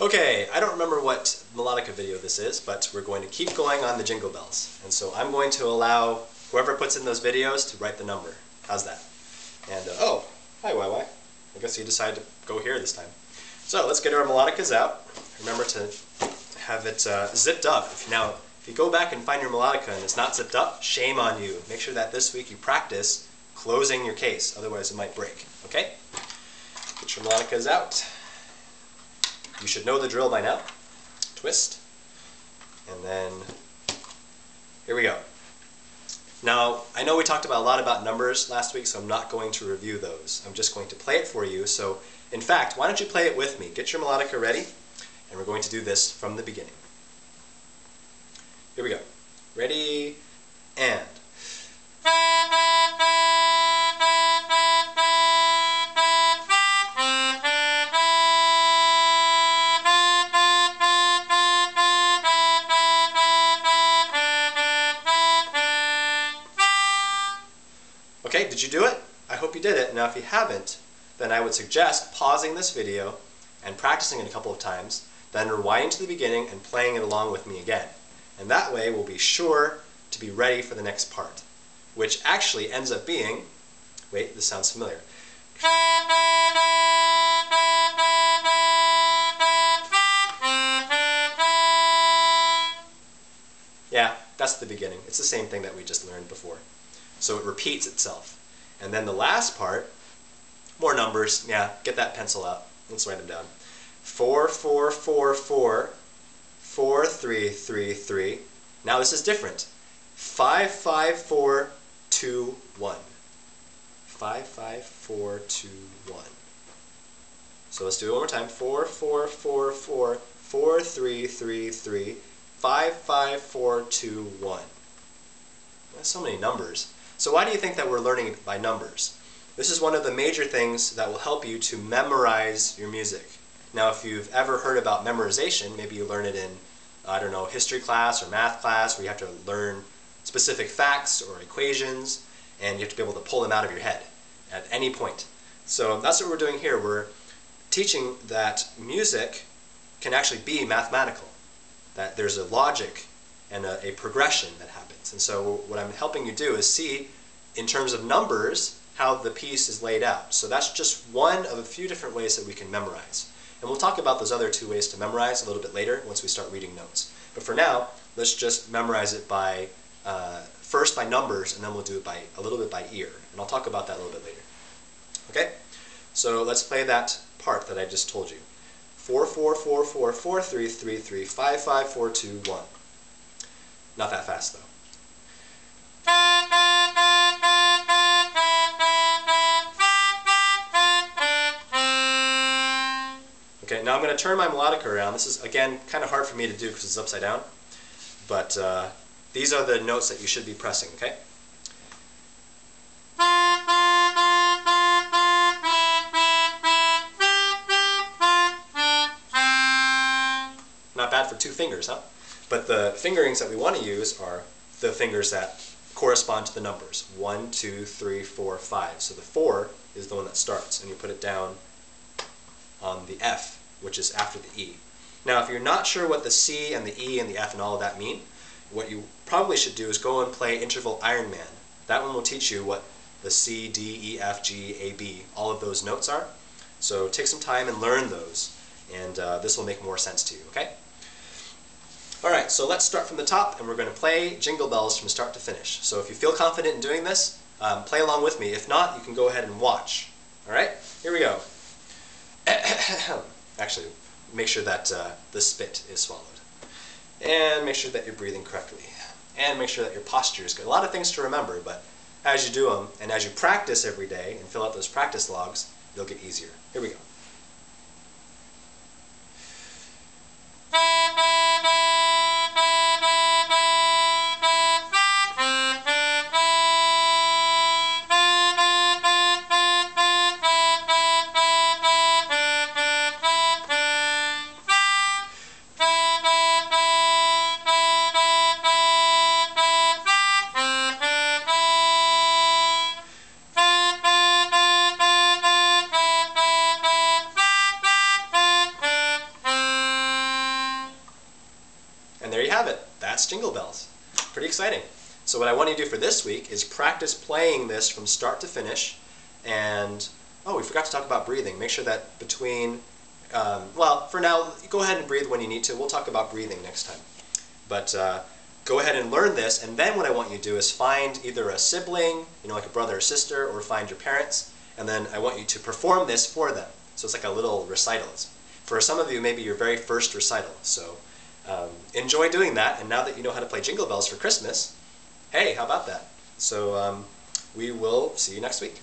Okay, I don't remember what Melodica video this is, but we're going to keep going on the Jingle Bells. And so I'm going to allow whoever puts in those videos to write the number. How's that? And, oh, hi YY. I guess you decided to go here this time. So let's get our melodicas out. Remember to have it zipped up. If you go back and find your melodica and it's not zipped up, shame on you. Make sure that this week you practice closing your case, otherwise it might break. Okay? Get your melodicas out. You should know the drill by now. Twist. And then, here we go. Now, I know we talked a lot about numbers last week, so I'm not going to review those. I'm just going to play it for you. So, in fact, why don't you play it with me? Get your melodica ready, and we're going to do this from the beginning. Here we go. Ready, and... Okay, did you do it? I hope you did it. Now if you haven't, then I would suggest pausing this video and practicing it a couple of times, then rewinding to the beginning and playing it along with me again. And that way we'll be sure to be ready for the next part, which actually ends up being, wait, this sounds familiar. Yeah, that's the beginning. It's the same thing that we just learned before. So it repeats itself. And then the last part, more numbers. Yeah, get that pencil out. Let's write them down. 4, 4, 4, 4, 4, 3, 3, 3. Now this is different. 5, 5, 4, 2, 1. 5, 5, 4, 2, 1. So let's do it one more time. 4, 4, 4, 4, 4, 3, 3, 3, 5, 5, 4, 2, 1. That's so many numbers. So why do you think that we're learning by numbers? This is one of the major things that will help you to memorize your music. Now if you've ever heard about memorization, maybe you learn it in, I don't know, history class or math class, where you have to learn specific facts or equations, and you have to be able to pull them out of your head at any point. So that's what we're doing here. We're teaching that music can actually be mathematical, that there's a logic and a progression that happens. And so what I'm helping you do is see, in terms of numbers, how the piece is laid out. So that's just one of a few different ways that we can memorize. And we'll talk about those other two ways to memorize a little bit later once we start reading notes. But for now, let's just memorize it by, first by numbers, and then we'll do it by a little bit by ear. And I'll talk about that a little bit later. Okay? So let's play that part that I just told you. 4, 4, 4, 4, 4, 3, 3, 3, 5, 5, 4, 2, 1. Not that fast, though. Okay, now I'm going to turn my melodica around. This is, again, kind of hard for me to do because it's upside down. But these are the notes that you should be pressing, okay? Not bad for 2 fingers, huh? But the fingerings that we want to use are the fingers that correspond to the numbers. 1, 2, 3, 4, 5. So the 4 is the one that starts, and you put it down on the F, which is after the E. Now, if you're not sure what the C and the E and the F and all of that mean, what you probably should do is go and play Interval Iron Man. That one will teach you what the C, D, E, F, G, A, B, all of those notes are. So take some time and learn those, and this will make more sense to you, okay? Alright, so let's start from the top, and we're going to play Jingle Bells from start to finish. So if you feel confident in doing this, play along with me. If not, you can go ahead and watch. Alright, here we go. Actually, make sure that the spit is swallowed. And make sure that you're breathing correctly. And make sure that your posture is good. A lot of things to remember, but as you do them, and as you practice every day, and fill out those practice logs, they'll get easier. Here we go. have it. That's Jingle Bells. Pretty exciting. So what I want you to do for this week is practice playing this from start to finish. And, oh, we forgot to talk about breathing. Make sure that between, well, for now, go ahead and breathe when you need to. We'll talk about breathing next time. But go ahead and learn this, and then what I want you to do is find either a sibling, like a brother or sister, or find your parents, and then I want you to perform this for them. So it's like a little recital. For some of you, maybe your very first recital. So enjoy doing that, and now that you know how to play Jingle Bells for Christmas, hey, how about that? So we will see you next week.